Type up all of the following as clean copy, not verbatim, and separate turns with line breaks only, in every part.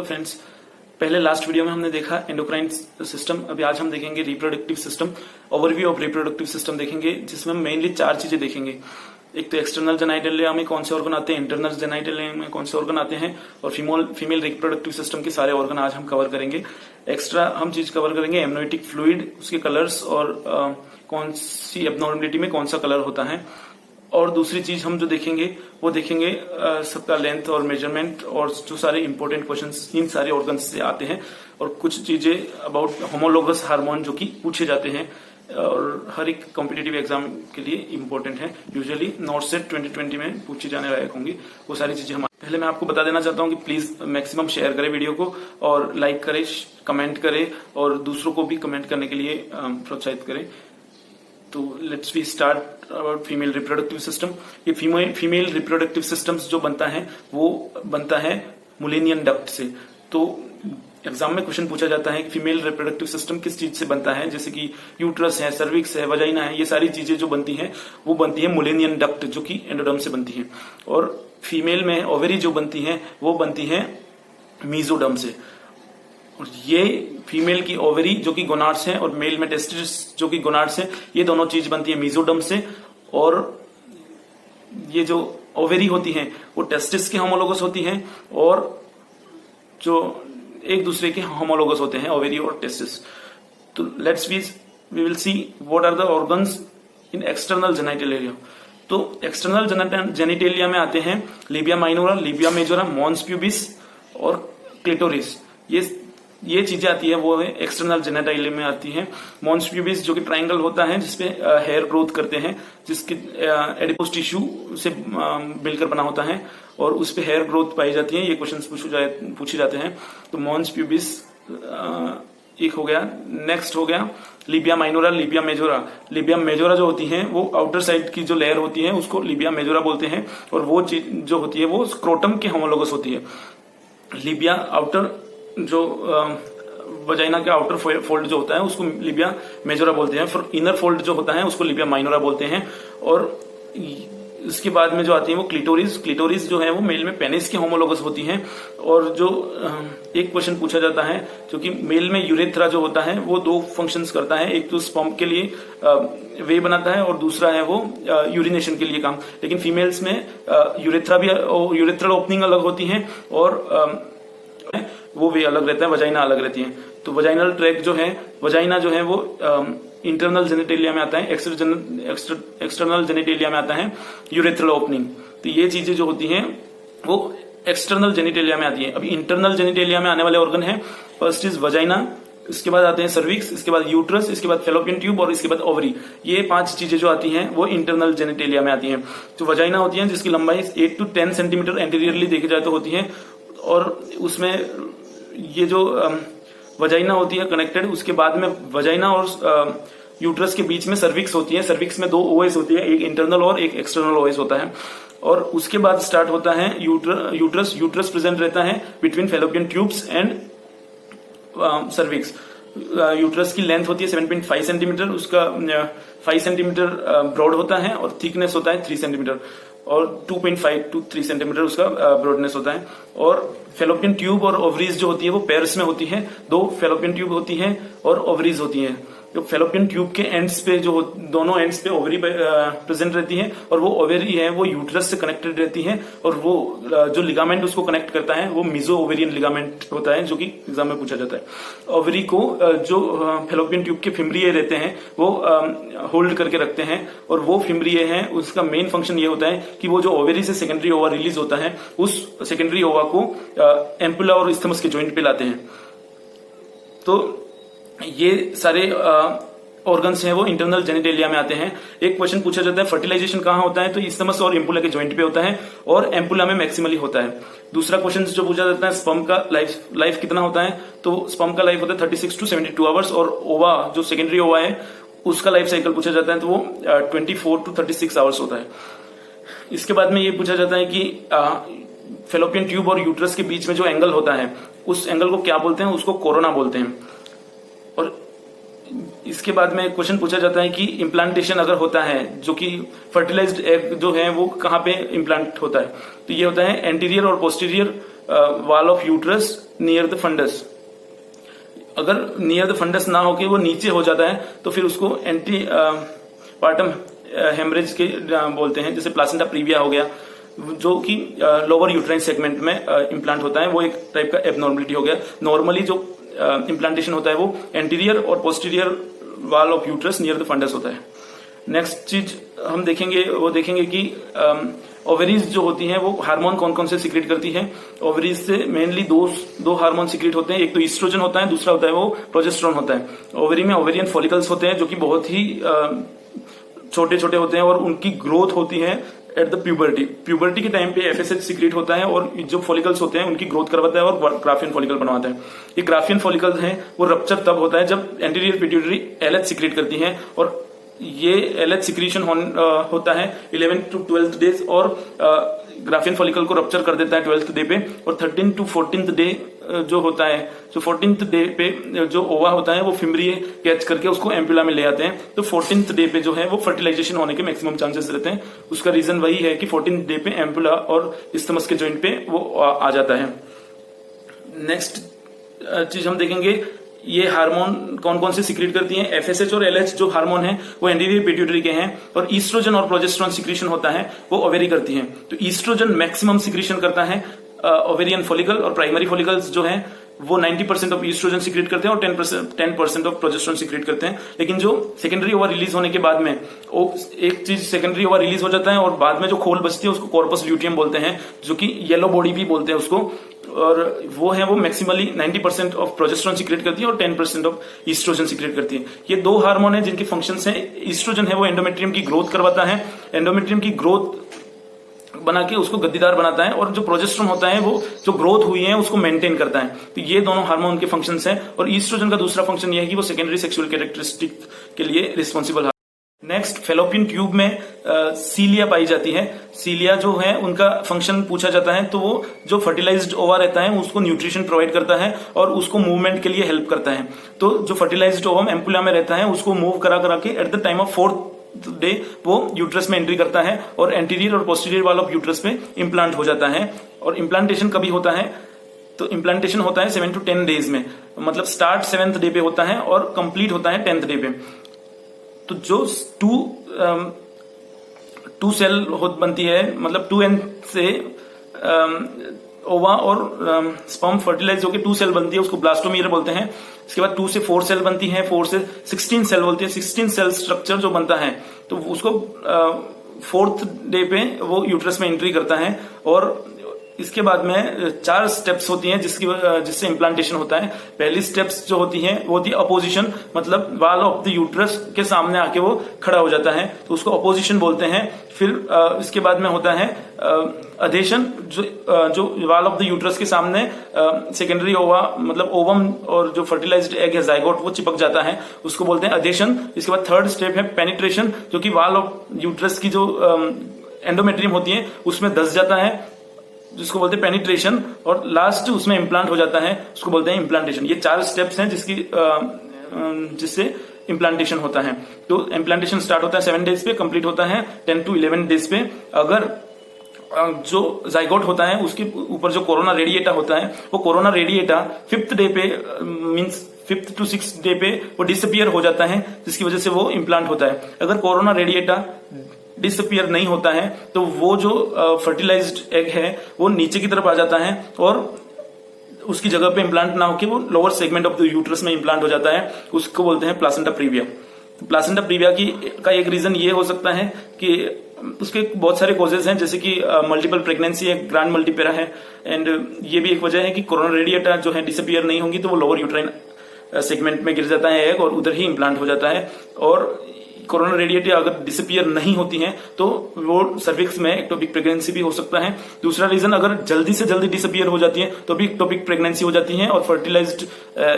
Friends, पहले last video में हमने देखा एंडोक्राइन सिस्टम। अभी आज हम देखेंगे reproductive system. Overview of reproductive system देखेंगे, जिसमें हम मेनली 4 चीजें देखेंगे। एक तो एक्सटर्नल जेनिटलिया में कौन से ऑर्गन आते हैं, इंटरनल जेनिटलिया में कौन से ऑर्गन आते हैं, और फीमेल रिप्रोडक्टिव सिस्टम के सारे ऑर्गन आज हम कवर करेंगे। एक्स्ट्रा हम चीज कवर करेंगे एमनियोटिक फ्लूइड, उसके कलर्स और कौन सी एबनॉर्मलिटी में कौन सा कलर होता है। और दूसरी चीज हम जो देखेंगे वो देखेंगे सबका लेंथ और मेजरमेंट और जो सारे इंपॉर्टेंट क्वेश्चंस इन सारे ऑर्गन्स से आते हैं, और कुछ चीजें अबाउट होमोलोगस हार्मोन जो कि पूछे जाते हैं और हर एक कॉम्पिटिटिव एग्जाम के लिए इंपॉर्टेंट है। यूजुअली नॉर्थ सेट 2020 में पूछी जाने लायक होंगी वो सारी चीजें। हम पहले मैं आपको बता देना चाहता हूँ कि प्लीज मैक्सिमम शेयर करें वीडियो को और लाइक करें, कमेंट करें और दूसरों को भी कमेंट करने के लिए प्रोत्साहित करें। तो let's we start about female reproductive system. ये फीमेल रिप्रोडक्टिव सिस्टम्स जो बनता है वो बनता है मुलेनियन डक्ट से। तो एग्जाम में क्वेश्चन पूछा जाता है कि फीमेल रिप्रोडक्टिव सिस्टम किस चीज से बनता है, जैसे कि यूट्रस है, सर्विक्स है, वजाइना है, ये सारी चीजें जो बनती हैं वो बनती है मुलेनियन डक्ट जो कि एंडोडर्म से बनती है। और फीमेल में ओवेरी जो बनती है वो बनती है मीजोडर्म से। और ये फीमेल की ओवरी जो कि गोनाड्स हैं और मेल में टेस्टिस जो कि गोनाड्स हैं, ये दोनों चीज बनती है मीजोडर्म से। और ये जो ओवरी होती हैं वो टेस्टिस के होमोलोगस होती हैं और जो एक दूसरे के होमोलोगस होते हैं ओवरी और टेस्टिस। तो we will see what are the organs in external genital. तो एक्सटर्नल जेनिटेलिया में आते हैं labia minora, labia majora, mons pubis और क्लिटोरिस। ये चीजें आती है वो है एक्सटर्नल जेनिटलिया में आती हैं। मॉन्स प्यूबिस जो कि ट्रायंगल होता है जिसपे हेयर ग्रोथ करते हैं, जिसके एडिपोस टिश्यू से मिलकर बना होता है और उस पे हेयर ग्रोथ पाई जाती है। ये क्वेश्चन पूछे जाते हैं। तो मॉन्स प्यूबिस एक हो गया। नेक्स्ट हो गया Libya minora, labia majora. Libya majora जो होती है वो आउटर साइड की जो लेयर होती है उसको लिबिया मेजोरा बोलते हैं, और वो चीज जो होती है वो स्क्रोटम के होमोलोगस होती है। लिबिया आउटर जो वजाइना के आउटर फोल्ड जो होता है उसको लिबिया मेजोरा बोलते हैं, फिर इनर फोल्ड जो होता है उसको लिबिया माइनोरा बोलते हैं। और इसके बाद में जो आती है वो क्लिटोरिस जो है वो मेल में पेनिस के होमोलोगस होती हैं। और जो एक क्वेश्चन पूछा जाता है जो कि मेल में यूरेथ्रा जो होता है वो 2 फंक्शंस करता है, एक तो स्पर्म के लिए वे बनाता है और दूसरा है वो यूरिनेशन के लिए काम। लेकिन फीमेल्स में यूरेथ्रल ओपनिंग अलग होती है और वो वे अलग रहता है, वजाइना अलग रहती है। तो वजाइनल ट्रैक जो है, वजाइना जो है वो इंटरनल जेनिटेलिया में आता है, एक्सटर्नल जेनिटेलिया में आता है यूरेथ्रल ओपनिंग। तो ये चीजें जो होती हैं वो एक्सटर्नल जेनिटेलिया में आती है। अभी इंटरनल जेनिटेलिया में आने वाले ऑर्गन है, फर्स्ट इज वजाइना, इसके बाद आते हैं सर्विक्स, इसके बाद यूट्रस, इसके बाद फेलोपियन ट्यूब और इसके बाद ओवरी। ये 5 चीजें जो आती हैं वो इंटरनल जेनिटेलिया में आती हैं। तो वजाइना होती है जिसकी लंबाई 8 to 10 सेंटीमीटर एंटीरियरली देखी जाए तो होती है, और उसमें ये जो वजाइना होती है कनेक्टेड, उसके बाद में वजाइना और यूट्रस के बीच में सर्विक्स होती है। सर्विक्स में 2 ओएस होती है, एक इंटरनल और एक एक्सटर्नल ओएस होता है। और उसके बाद स्टार्ट होता है यूट्रस प्रेजेंट रहता है between fallopian tubes and cervix. Uterus की लेंथ होती है 7.5 सेंटीमीटर, उसका 5 सेंटीमीटर ब्रॉड होता है और थिकनेस होता है 3 सेंटीमीटर, और 2.5 to 3 सेंटीमीटर उसका ब्रॉडनेस होता है। और फेलोपियन ट्यूब और ओवरीज जो होती है वो पेयर्स में होती है, 2 फेलोपियन ट्यूब होती है और ओवरीज होती है। तो फेलोपियन ट्यूब के एंड्स पे जो दोनों एंड्स पे ओवरी प्रेजेंट रहती है, और वो ओवरी है वो यूट्रस से कनेक्टेड रहती है, और वो जो लिगामेंट उसको कनेक्ट करता है वो मिजो ओवेरियन लिगामेंट होता है जो कि एग्जाम में पूछा जाता है। ओवरी को जो फेलोपियन ट्यूब के फिम्ब्रिये रहते हैं वो होल्ड करके रखते हैं, और वो फिम्ब्रिये हैं उसका मेन फंक्शन ये होता है कि वो जो ओवरी से सेकेंडरी ओवा रिलीज होता है उस सेकेंडरी ओवा को एम्पुला और इस्थमस के जॉइंट पे लाते हैं। तो ये सारे ऑर्गन्स हैं वो इंटरनल जेनिटेलिया में आते हैं। एक क्वेश्चन पूछा जाता है फर्टिलाइजेशन कहाँ होता है, तो इस्थमस और एम्पुला के जॉइंट पे होता है और एम्पुला में मैक्सिमली होता है। दूसरा क्वेश्चन जो पूछा जाता है स्पर्म का लाइफ कितना होता है, तो स्पर्म का लाइफ होता है 36 to 72 आवर्स, और ओवा जो सेकेंडरी ओवा है उसका लाइफ साइकिल पूछा जाता है तो वो 24 to 36 आवर्स होता है। इसके बाद में ये पूछा जाता है कि फेलोपियन ट्यूब और यूट्रस के बीच में जो एंगल होता है उस एंगल को क्या बोलते हैं, उसको कोरोना बोलते हैं। और इसके बाद में क्वेश्चन पूछा जाता है कि इम्प्लांटेशन अगर होता है, जो कि फर्टिलाइज्ड एग जो है वो कहाँ पे इम्प्लांट होता है, तो ये होता है एंटीरियर और posterior wall of uterus near the fundus. अगर नियर द फंडस ना होके वो नीचे हो जाता है तो फिर उसको एंटी पार्टम हेमरेज के बोलते हैं। जैसे प्लासेंटा प्रीविया हो गया जो कि लोअर यूट्राइन सेगमेंट में इम्प्लांट होता है, वो एक टाइप का एबनॉर्मलिटी हो गया। नॉर्मली जो इम्प्लांटेशन होता है वो एंटीरियर और posterior wall of uterus near the fundus होता है। नेक्स्ट चीज हम देखेंगे वो देखेंगे कि ओवरीज जो होती हैं वो हार्मोन कौन कौन से सीक्रेट करती हैं। ओवरीज से मेनली दो हार्मोन सीक्रेट होते हैं, एक तो ईस्ट्रोजन होता है, दूसरा होता है वो प्रोजेस्टेरोन होता है। ओवरी में ओवेरियन फॉलिकल्स होते हैं जो कि बहुत ही छोटे छोटे होते हैं और उनकी ग्रोथ होती है एट द प्यूबर्टी के टाइम पे एफएसएच सीक्रेट होता है और जो फॉलिकल्स होते हैं उनकी ग्रोथ करवाता है और ग्राफियन फॉलिकल बनवाता है। ये ग्राफियन फॉलिकल्स हैं वो रप्चर तब होता है जब एंटीरियर पिट्यूटरी एलएच सीक्रेट करती है और ये एलएच सिक्रीशन होता है 11 to 12 डेज और ग्राफियन फॉलिकल को रप्चर कर देता है 12th डे पे। और 13 to 14th डे जो होता है, जो 14th डे पे जो ओवा होता है वो फिम्ब्री कैच करके उसको एम्पुला में ले आते हैं। तो 14th डे पे जो है वो फर्टिलाइजेशन होने के मैक्सिमम चांसेस रहते हैं। उसका रीजन वही है कि 14th डे पे एम्पुला और इस्थमस के जॉइंट पे वो आ जाता है। नेक्स्ट चीज हम देखेंगे ये हार्मोन कौन कौन से सीक्रेट करती हैं। एफएसएच और एलएच जो हार्मोन है वो एंटीरियर पिट्यूटरी के हैं और ईस्ट्रोजन और प्रोजेस्टेरोन सीक्रेशन होता है वो ओवेरी करती हैं। तो ईस्ट्रोजन मैक्सिमम सीक्रेशन करता है ओवेरियन फॉलिकल और प्राइमरी फॉलिकल्स जो है वो 90% ऑफ ईस्ट्रोजन सीक्रेट करते हैं और 10% ऑफ प्रोजेस्टेरोन सीक्रेट करते हैं। लेकिन जो सेकेंडरी ओवा रिलीज होने के बाद में एक चीज सेकेंडरी ओवा रिलीज हो जाता है और बाद में जो खोल बचती है उसको कॉर्पस ल्यूटियम बोलते हैं, जो कि येलो बॉडी भी बोलते हैं उसको। और वो है वो मैक्सिमली 90% ऑफ प्रोजेस्टेरोन सीक्रेट करती है और 10% ऑफ ईस्ट्रोजन सीक्रेट करती है। ये दो हार्मोन है जिनके फंक्शंस हैं। ईस्ट्रोजन है वो एंडोमेट्रियम की ग्रोथ करवाता है, एंडोमेट्रियम की ग्रोथ बना के उसको गद्दीदार बनाता है और जो प्रोजेस्टेरोन होता है वो जो ग्रोथ हुई है उसको मेंटेन करता है। तो ये दोनों हार्मोन के फंक्शंस हैं। और ईस्ट्रोजन का दूसरा फंक्शन ये है कि वो सेकेंडरी सेक्सुअल कैरेक्टरिस्टिक के लिए रिस्पॉन्सिबल है। नेक्स्ट फेलोपियन ट्यूब में सीलिया पाई जाती है। सीलिया जो है उनका फंक्शन पूछा जाता है तो वो जो फर्टिलाइज्ड ओवा रहता है उसको न्यूट्रिशन प्रोवाइड करता है और उसको मूवमेंट के लिए हेल्प करता है। तो जो फर्टिलाइज्ड ओवम एम्पुला में रहता है उसको मूव करा के at the time of 4th day वो यूट्रस में एंट्री करता है और एंटीरियर और पोस्टीरियर वाल ऑफ यूट्रस में इम्प्लांट हो जाता है। और इम्प्लांटेशन कभी होता है तो इम्प्लांटेशन होता है 7 to 10 डेज में, मतलब स्टार्ट 7th डे पे होता है और कंप्लीट होता है 10th डे पे। तो जो टू सेल बनती है, मतलब 2n से ओवा और स्पर्म फर्टिलाइज होकर 2 सेल बनती है, उसको ब्लास्टोमीर बोलते हैं। इसके बाद 2 से 4 सेल बनती है, 4 से 16 सेल बोलती है। 16 सेल स्ट्रक्चर जो बनता है तो उसको 4th डे पे वो यूट्रस में एंट्री करता है। और इसके बाद में 4 स्टेप्स होती हैं जिससे इम्प्लांटेशन होता है। पहली स्टेप्स जो होती है वो होती है अपोजिशन, मतलब वाल ऑफ द यूट्रस के सामने आके वो खड़ा हो जाता है तो उसको अपोजिशन बोलते हैं। फिर इसके बाद में होता है अधेशन, जो वाल ऑफ द यूट्रस के सामने सेकेंडरी ओवा मतलब ओवम और जो फर्टिलाइज्ड एग है जाइगोट वो चिपक जाता है, उसको बोलते हैं अधेशन। इसके बाद 3rd स्टेप है पेनिट्रेशन, जो कि वाल ऑफ यूट्रस की जो एंडोमेट्रियम होती है उसमें धस जाता है, जिसको बोलते हैं पेनिट्रेशन। और लास्ट उसमें इम्प्लांट हो जाता है, उसको बोलते हैं इम्प्लांटेशन। ये 4 स्टेप्स हैं जिससे इम्प्लांटेशन होता है। तो इम्प्लांटेशन स्टार्ट होता है 7 डेज पे, कंप्लीट होता है 10 to 11 डेज पे। अगर जो जाइगोट होता है उसके ऊपर जो कोरोना रेडिएटा होता है वो कोरोना रेडिएटा 5th डे पे means 5th to 6th day पे वो डिसअपियर हो जाता है, जिसकी वजह से वो इम्प्लांट होता है। अगर कोरोना रेडिएटा डिसअपियर नहीं होता है तो वो जो फर्टिलाइज्ड एग है वो नीचे की तरफ आ जाता है और उसकी जगह पे इम्प्लांट ना होकर वो lower segment of the uterus में इम्प्लांट हो जाता है, उसको बोलते हैं प्लासेंटा प्रीविया। प्लासेंटा प्रीविया का एक रीजन ये हो सकता है कि उसके बहुत सारे कॉजेज हैं, जैसे कि मल्टीपल प्रेगनेंसी है, ग्रांड मल्टीपेरा है, एंड ये भी एक वजह है कि कोरोना रेडिएटा जो है डिसअपियर नहीं होंगी तो वो लोअर यूट्राइन सेगमेंट में गिर जाता है एग और उधर ही इम्प्लांट हो जाता है। और कोरोना रेडिएटा अगर डिसअपियर नहीं होती है तो वो सर्विक्स में एक्टोपिक प्रेगनेंसी भी हो सकता है। दूसरा रीजन, अगर जल्दी से जल्दी डिसअपियर हो जाती है तो भी एक्टोपिक प्रेगनेंसी हो जाती है और फर्टिलाइज्ड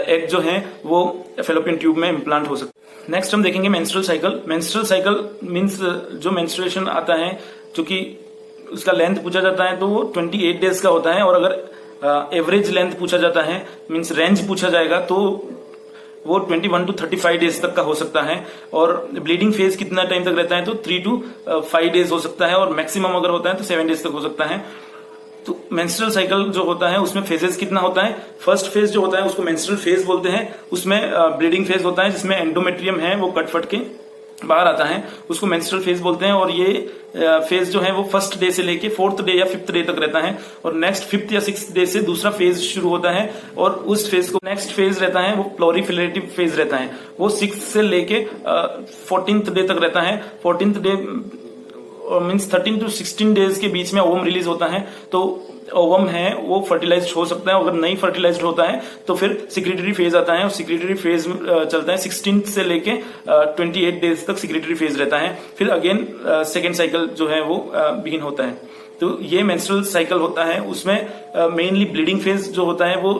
एग जो है वो फेलोपियन ट्यूब में इम्प्लांट हो सकता है। नेक्स्ट हम देखेंगे menstrual cycle. Menstrual cycle means जो मेंस्ट्रुएशन आता है, जो कि उसका लेंथ पूछा जाता है तो वो 28 डेज का होता है। और अगर एवरेज लेंथ पूछा जाता है मींस रेंज पूछा जाएगा तो वो 21 to 35 डेज तक का हो सकता है। और ब्लीडिंग फेज कितना टाइम तक रहता है तो 3 to 5 डेज हो सकता है और मैक्सिमम अगर होता है तो 7 डेज तक हो सकता है। तो मेंस्ट्रुअल साइकिल जो होता है उसमें फेजेस कितना होता है? फर्स्ट फेज जो होता है उसको मेंस्ट्रुअल फेज बोलते हैं, उसमें ब्लीडिंग फेज होता है जिसमें एंडोमेट्रियम है वो कट फट के बाहर आता है, उसको मेंस्ट्रुअल फेज बोलते हैं। और ये फेज जो है वो फर्स्ट डे से लेके 4th डे या 5th डे तक रहता है, और नेक्स्ट 5th या 6th डे से दूसरा फेज शुरू होता है, और उस फेज को नेक्स्ट फेज रहता है वो प्लोरीफिलेटिव फेज रहता है, वो 6th से लेके 14th डे तक रहता है। 14th day means 13 to 16 days के बीच में ओवम रिलीज होता है, तो ओवम है वो फर्टिलाइज्ड हो सकता है। अगर नहीं फर्टिलाइज्ड होता है तो फिर सिक्रेटरी फेज आता है, और सिक्रेटरी फेज चलता है 16 से लेके 28 डेज तक सिक्रेटरी फेज रहता है। फिर अगेन सेकेंड साइकिल जो है वो बिगिन होता है। तो ये मेंस्ट्रुअल साइकिल होता है, उसमें मेनली ब्लीडिंग फेज जो होता है वो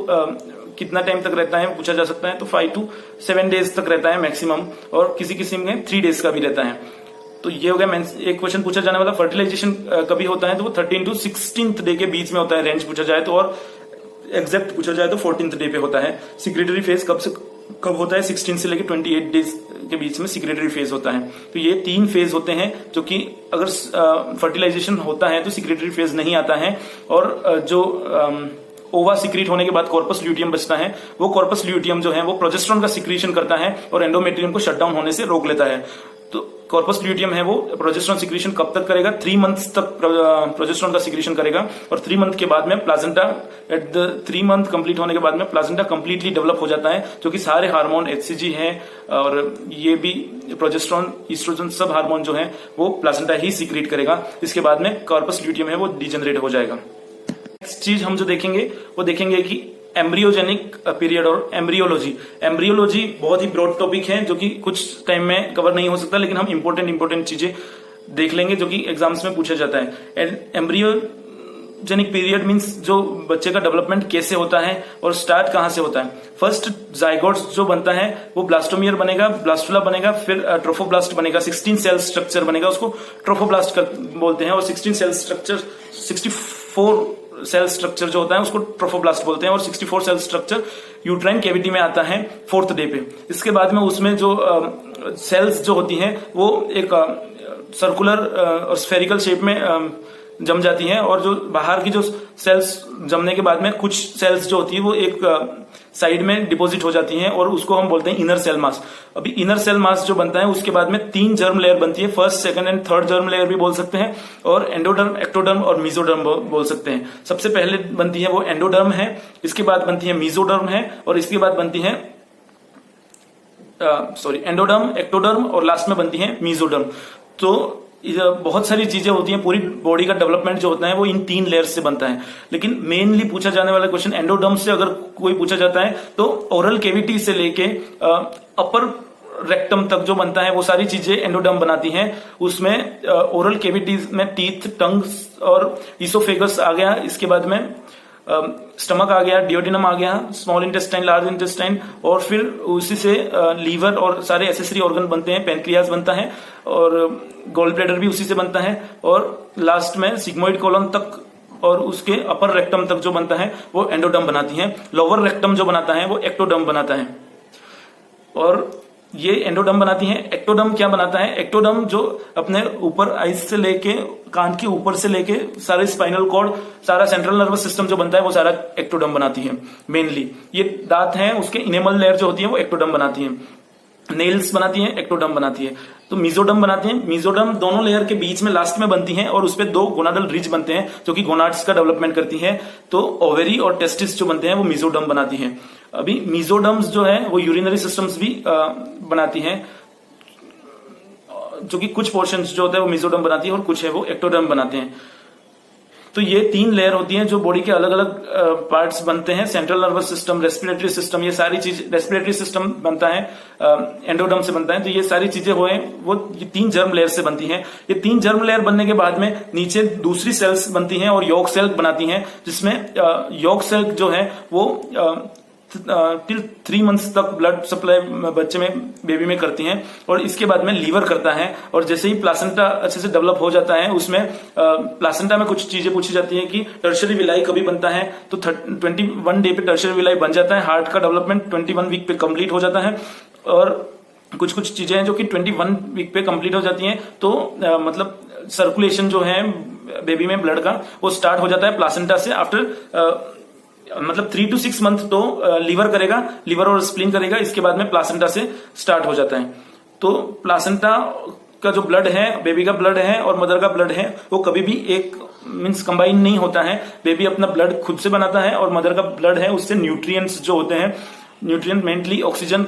कितना टाइम तक रहता है पूछा जा सकता है, तो 5 to 7 डेज तक रहता है मैक्सिमम, और किसी किसी में 3 डेज का भी रहता है। तो ये हो गया एक क्वेश्चन पूछा जाने वाला। फर्टिलाइजेशन कभी होता है तो वो 13 to 16th डे के बीच में होता है, रेंज पूछा जाए तो, और एग्जैक्ट पूछा जाए तो 14th डे पे होता है। सिक्रेटरी फेज कब होता है? 16 से लेके 28 डेज के बीच में सिक्रेटरी फेज होता है। तो ये 3 फेज होते हैं जो कि अगर फर्टिलाइजेशन होता है तो सिक्रेटरी फेज नहीं आता है, और जो ओवा सिक्रीट होने के बाद कॉर्पस ल्यूटियम बचता है, वो कॉर्पस ल्यूटियम जो है वो प्रोजेस्टेरोन का सिक्रीशन करता है और एंडोमेट्रियम को शट डाउन होने से रोक लेता है। तो कॉर्पस ल्यूटियम है वो प्रोजेस्टेरोन सिक्रीशन कब तक करेगा? 3 मंथ्स तक प्रोजेस्टेरोन का सिक्रीशन करेगा, और 3 मंथ के बाद में प्लाजेंटा, एट द 3 मंथ कंप्लीट होने के बाद में प्लाजेंटा कंप्लीटली डेवलप हो जाता है, जो कि सारे हार्मोन HCG है और ये भी प्रोजेस्टेरोन, ईस्ट्रोजन, सब हार्मोन जो है वो प्लाजेंटा ही सिक्रीट करेगा। इसके बाद में कॉर्पस ल्यूटियम है वो डिजेनरेट हो जाएगा। नेक्स्ट चीज हम जो देखेंगे वो देखेंगे कि एम्ब्रियोजेनिक पीरियड और एम्ब्रियोलॉजी। एम्ब्रियोलॉजी बहुत ही ब्रॉड टॉपिक है जो कि कुछ टाइम में कवर नहीं हो सकता, लेकिन हम इंपॉर्टेंट चीजें देख लेंगे जो कि एग्जाम्स में पूछा जाता है। एम्ब्रियोजेनिक पीरियड मींस जो बच्चे का डेवलपमेंट कैसे होता है और स्टार्ट कहां से होता है। फर्स्ट जाइगोट्स जो बनता है वो ब्लास्टोमियर बनेगा, ब्लास्टुला बनेगा, फिर ट्रोफोब्लास्ट बनेगा, 16 सेल स्ट्रक्चर बनेगा, उसको ट्रोफोब्लास्ट बोलते हैं, और 16 सेल स्ट्रक्चर 64 सेल स्ट्रक्चर जो होता है उसको ट्रोफोब्लास्ट बोलते हैं, और 64 सेल स्ट्रक्चर यूट्राइन कैविटी में आता है 4th डे पे। इसके बाद में उसमें जो सेल्स जो होती हैं वो एक सर्कुलर और स्फेरिकल शेप में जम जाती हैं, और जो बाहर की जो सेल्स जमने के बाद में कुछ सेल्स जो होती है वो एक साइड में डिपॉजिट हो जाती हैं, और उसको हम बोलते हैं इनर सेल मास। अभी इनर सेल मास जो बनता है उसके बाद में 3 जर्म लेयर बनती है, first, second and third germ layer भी बोल सकते हैं, और एंडोडर्म, एक्टोडर्म और मीजोडर्म बोल सकते हैं। सबसे पहले बनती है वो एंडोडर्म है, इसके बाद बनती है मीजोडर्म है, और इसके बाद बनती है एंडोडर्म, एक्टोडर्म, और लास्ट में बनती है मीजोडर्म। तो बहुत सारी चीजें होती हैं, पूरी बॉडी का डेवलपमेंट जो होता है वो इन 3 लेयर्स से बनता है। लेकिन मेनली पूछा जाने वाला क्वेश्चन एंडोडर्म से अगर कोई पूछा जाता है तो ओरल केविटी से लेके अपर रेक्टम तक जो बनता है वो सारी चीजें एंडोडर्म बनाती हैं। उसमें ओरल केविटीज में टीथ, टंग और इसोफेगस आ गया, इसके बाद में स्टमक आ गया, डियोडिनम आ गया, स्मॉल इंटेस्टाइन, लार्ज इंटेस्टाइन, और फिर उसी से लीवर और सारे एसेसरी ऑर्गन बनते हैं, पेनक्रियाज बनता है, और गॉल ब्लैडर भी उसी से बनता है, और लास्ट में सिग्मोइड कॉलम तक और उसके अपर रेक्टम तक जो बनता है वो एंडोडर्म बनाती है। लोअर रेक्टम जो बनाता है वो एक्टोडर्म बनाता है, और ये एंडोडर्म बनाती है। एक्टोडर्म क्या बनाता है? एक्टोडर्म जो अपने ऊपर आइज से लेके कान के ऊपर से लेके सारे स्पाइनल कॉर्ड, सारा सेंट्रल नर्वस सिस्टम जो बनता है वो सारा एक्टोडर्म बनाती है। मेनली ये दांत हैं, उसके इनेमल लेयर जो होती है वो एक्टोडर्म बनाती है, नेल्स बनाती है, एक्टोडर्म बनाती है। तो मीजोडर्म बनाती है। मीजोडर्म दोनों लेयर के बीच में लास्ट में बनती है, और उसपे 2 गोनाडल रिज बनते हैं जो कि गोनाड्स का डेवलपमेंट करती है। तो ओवेरी और टेस्टिस जो बनते हैं वो मीजोडर्म बनाती है। अभी मीजोडर्म्स जो है वो यूरिनरी सिस्टम्स भी बनाती हैं, जो कि कुछ पोर्शंस जो होते हैं वो मीजोडर्म बनाती है और कुछ है वो एक्टोडर्म बनाते हैं। तो ये 3 लेयर होती हैं जो बॉडी के अलग अलग पार्ट्स बनते हैं। Central nervous system, respiratory system, ये सारी चीज, रेस्पिरेटरी सिस्टम बनता है एंडोडर्म से बनता है। तो ये सारी चीजें हुए वो ये 3 जर्म लेयर से बनती हैं। ये 3 जर्म लेयर बनने के बाद में नीचे दूसरी सेल्स बनती हैं और यॉक सेल बनाती हैं, जिसमें यॉक सेल जो है वो टिल 3 मंथ्स तक ब्लड सप्लाई बच्चे में, बेबी में करती हैं, और इसके बाद में लीवर करता है। और जैसे ही प्लासेंटा अच्छे से डेवलप हो जाता है, उसमें प्लासेंटा में कुछ चीजें पूछी जाती हैं कि टर्शियरी विलाई कभी बनता है, तो 21 डे पे टर्शियरी विलाई बन जाता है। हार्ट का डेवलपमेंट 21 वीक पे कंप्लीट हो जाता है, और कुछ चीजें हैं जो कि 21 वीक पे कंप्लीट हो जाती हैं। तो मतलब सर्कुलेशन जो है बेबी में ब्लड का वो स्टार्ट हो जाता है प्लासेंटा से आफ्टर मतलब 3 to 6 मंथ तो लीवर करेगा, लीवर और स्प्लीन करेगा, इसके बाद में प्लासेंटा से स्टार्ट हो जाता है। तो प्लासेंटा का जो ब्लड है, बेबी का ब्लड है और मदर का ब्लड है, वो कभी भी एक मीन्स कंबाइन नहीं होता है। बेबी अपना ब्लड खुद से बनाता है और मदर का ब्लड है उससे न्यूट्रिएंट्स जो होते हैं, nutrient mainly oxygen,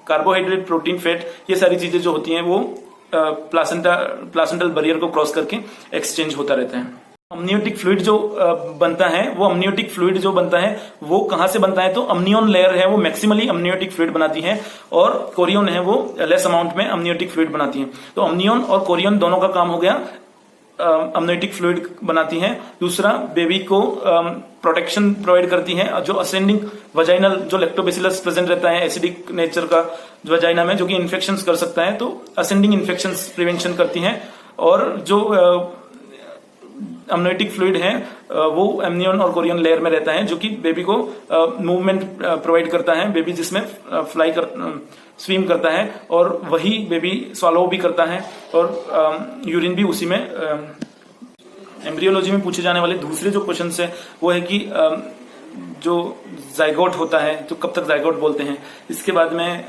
carbohydrate, protein, fat, ये सारी चीजें जो होती हैं वो प्लासेंटल बैरियर को क्रॉस करके एक्सचेंज होता रहता है। अमनियोटिक फ्लूइड जो बनता है, वो अमनियोटिक फ्लूइड जो बनता है वो कहां से बनता है, तो अमनियोन लेयर है वो मैक्सिमली अमनियोटिक फ्लूइड बनाती है और कोरियन है वो लेस अमाउंट में अमनियोटिक फ्लूइड बनाती है। तो अमनियोन और कोरियन दोनों का काम हो गया, अमनियोटिक फ्लूइड बनाती है। दूसरा, बेबी को प्रोटेक्शन प्रोवाइड करती है। जो असेंडिंग वजाइनल जो लैक्टोबैसिलस प्रेजेंट रहता है एसिडिक नेचर का वजाइना में, जो कि इन्फेक्शंस कर सकता है, तो असेंडिंग इन्फेक्शंस प्रिवेंशन करती है। और जो अमनियोटिक फ्लूइड है वो एमनियन और कोरियन लेयर में रहता है, जो कि बेबी को मूवमेंट प्रोवाइड करता है। बेबी जिसमें स्विम करता है और वही बेबी स्वॉलो भी करता है और यूरिन भी उसी में। एम्ब्रियोलॉजी में पूछे जाने वाले दूसरे जो क्वेश्चन है वो है कि जो जाइगोट होता है, जो कब तक जाइगोट बोलते हैं, इसके बाद में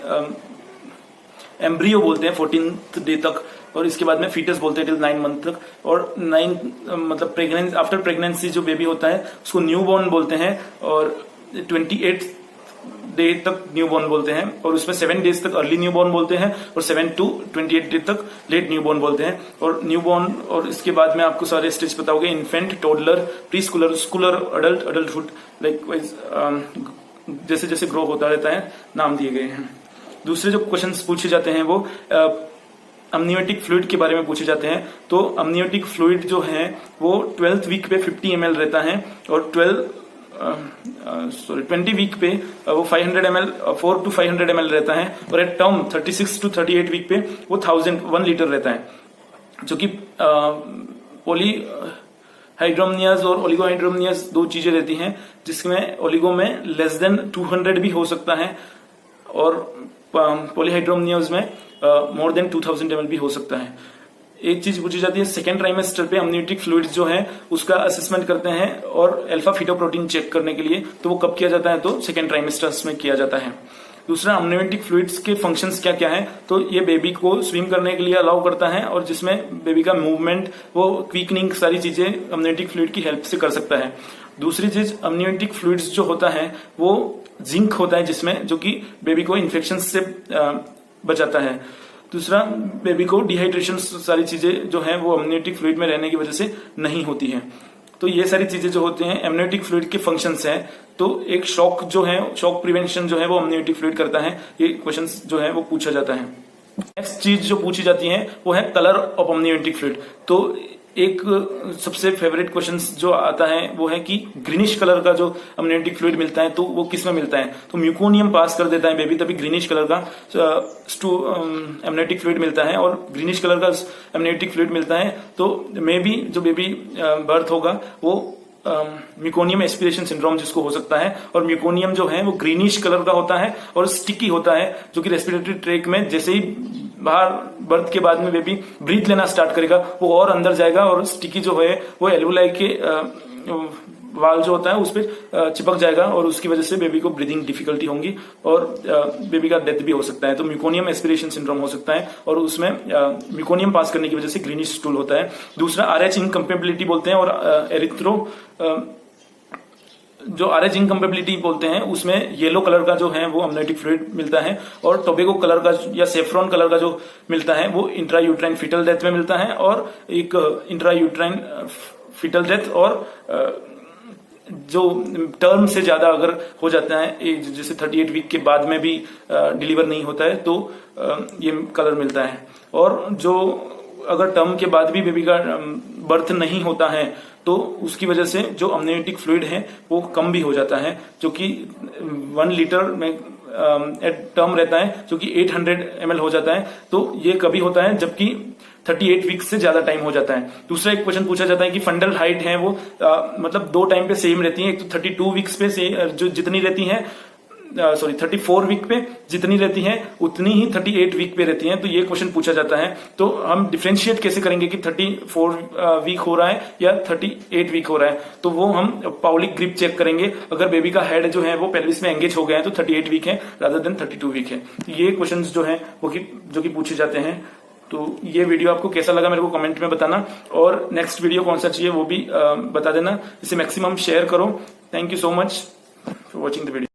एम्ब्रियो बोलते हैं 14th डे तक, और इसके बाद में फीटस बोलते हैं टिल 9 मंथ तक। और 9 मतलब प्रेगनेंसी, आफ्टर प्रेगनेंसी जो बेबी होता है उसको न्यूबॉर्न बोलते हैं, और 28 डे तक न्यूबॉर्न बोलते हैं, और उसमें 7 डेज तक अर्ली न्यूबॉर्न बोलते हैं, और 7 to 28 डे तक लेट न्यूबॉर्न बोलते हैं। और न्यूबॉर्न, और इसके बाद में आपको सारे स्टेज पता होंगे, infant, toddler, pre Schuler, Schuler, adult, adulthood, like wise जैसे जैसे ग्रो होता रहता है नाम दिए गए हैं। दूसरे जो क्वेश्चंस पूछे जाते हैं वो अमनियोटिक फ्लूइड के बारे में पूछे जाते हैं। तो अमनियोटिक फ्लूइड जो है वो 12th वीक पे 50 ml रहता है, और 20 वीक पे वो 500 ml, 4 to 500 ml रहता है, और एट टर्म 36 to 38 वीक पे वो 1 लीटर रहता है, जो कि पोली हाइड्रोमनियाज और ओलिगोहाइड्रोमनियाज दो चीजें रहती हैं, जिसमें ओलिगो में लेस देन 200 भी हो सकता है और पॉलीहाइड्रोमनियाज में मोर देन 2000 ml भी हो सकता है। एक चीज पूछी जाती है, सेकेंड ट्राइमेस्टर पे अमनियोटिक फ्लूइड जो है उसका असेसमेंट करते हैं और अल्फा फीटोप्रोटीन चेक करने के लिए, तो वो कब किया जाता है, तो सेकेंड ट्राइमेस्टर्स में किया जाता है। दूसरा, अमनियोटिक फ्लूइड्स के फंक्शंस क्या क्या है, तो ये बेबी को स्विम करने के लिए अलाउ करता है, और जिसमें बेबी का मूवमेंट, वो क्विकनिंग, सारी चीजें अमनियोटिक फ्लूइड की हेल्प से कर सकता है। दूसरी चीज, अमनियोटिक फ्लूइड्स जो होता है वो जिंक होता है, जिसमें जो कि बेबी को इन्फेक्शन से बचाता है। दूसरा, बेबी को डिहाइड्रेशन, सारी चीजें जो है वो अमनियोटिक फ्लूइड में रहने की वजह से नहीं होती है। तो ये सारी चीजें जो होती हैं अमनियोटिक फ्लूइड के फंक्शंस हैं। तो एक शॉक जो है, शॉक प्रिवेंशन जो है वो अमनियोटिक फ्लूइड करता है। ये क्वेश्चंस जो है वो पूछा जाता है। नेक्स्ट चीज जो पूछी जाती है वो है कलर ऑफ अमनियोटिक फ्लूइड। तो एक सबसे फेवरेट क्वेश्चन जो आता है वो है कि ग्रीनिश कलर का जो अमनियोटिक फ्लूइड मिलता है तो वो किस में मिलता है, तो म्यूकोनियम पास कर देता है बेबी, तभी ग्रीनिश कलर का अमनियोटिक फ्लूइड मिलता है, और ग्रीनिश कलर का अमनियोटिक फ्लूइड मिलता है। तो मे बी जो बेबी बर्थ होगा वो म्यूकोनियम एस्पिरेशन सिंड्रोम जिसको हो सकता है, और म्यूकोनियम जो है वो ग्रीनिश कलर का होता है और स्टिकी होता है, जो कि रेस्पिरेटरी ट्रैक में जैसे ही बाहर बर्थ के बाद में बेबी ब्रीथ लेना स्टार्ट करेगा वो और अंदर जाएगा, और स्टिकी जो है वो एल्वुलाई के वाल जो होता है उस पर चिपक जाएगा, और उसकी वजह से बेबी को ब्रीदिंग डिफिकल्टी होंगी और बेबी का डेथ भी हो सकता है। तो म्यूकोनियम एस्पिरेशन सिंड्रोम हो सकता है, और उसमें म्यूकोनियम पास करने की वजह से ग्रीनिश स्टूल होता है। दूसरा, RH इनकम्पेबिलिटी बोलते हैं, और एरिथ्रो जो RH इनकम्पेबिलिटी बोलते हैं उसमें येलो कलर का जो है वो अमनियोटिक फ्लूइड मिलता है, और टोबैको कलर का या सेफ्रॉन कलर का जो मिलता है वो इंट्रायूट्राइन फीटल डेथ में मिलता है, और एक इंट्रायूट्राइन फीटल डेथ, और जो टर्म से ज्यादा अगर हो जाता है, जैसे 38 वीक के बाद में भी डिलीवर नहीं होता है, तो ये कलर मिलता है। और जो अगर टर्म के बाद भी बेबी का बर्थ नहीं होता है तो उसकी वजह से जो अमनियोटिक फ्लूइड है वो कम भी हो जाता है, जो कि 1 लीटर में एट टर्म रहता है, जो कि 800 ml हो जाता है। तो ये कभी होता है जबकि 38 वीक्स से ज्यादा टाइम हो जाता है। दूसरा एक क्वेश्चन पूछा जाता है कि फंडल हाइट है वो मतलब 2 टाइम पे सेम रहती है, एक तो 32 वीक्स पे से जो जितनी रहती है 34 वीक पे जितनी रहती हैं उतनी ही 38 वीक पे रहती हैं। तो ये क्वेश्चन पूछा जाता है। तो हम डिफरेंशिएट कैसे करेंगे कि 34 वीक हो रहा है या 38 वीक हो रहा है? तो वो हम पाउलिक ग्रिप चेक करेंगे। अगर बेबी का हेड जो है वो पेल्विस में एंगेज हो गया है तो 38 वीक है रादर देन 32 वीक है। तो ये क्वेश्चन जो है वो जो कि पूछे जाते हैं। तो ये वीडियो आपको कैसा लगा मेरे को कमेंट में बताना, और नेक्स्ट वीडियो कौन सा चाहिए वो भी बता देना। इसे मैक्सिमम शेयर करो। Thank you so much for watching the video.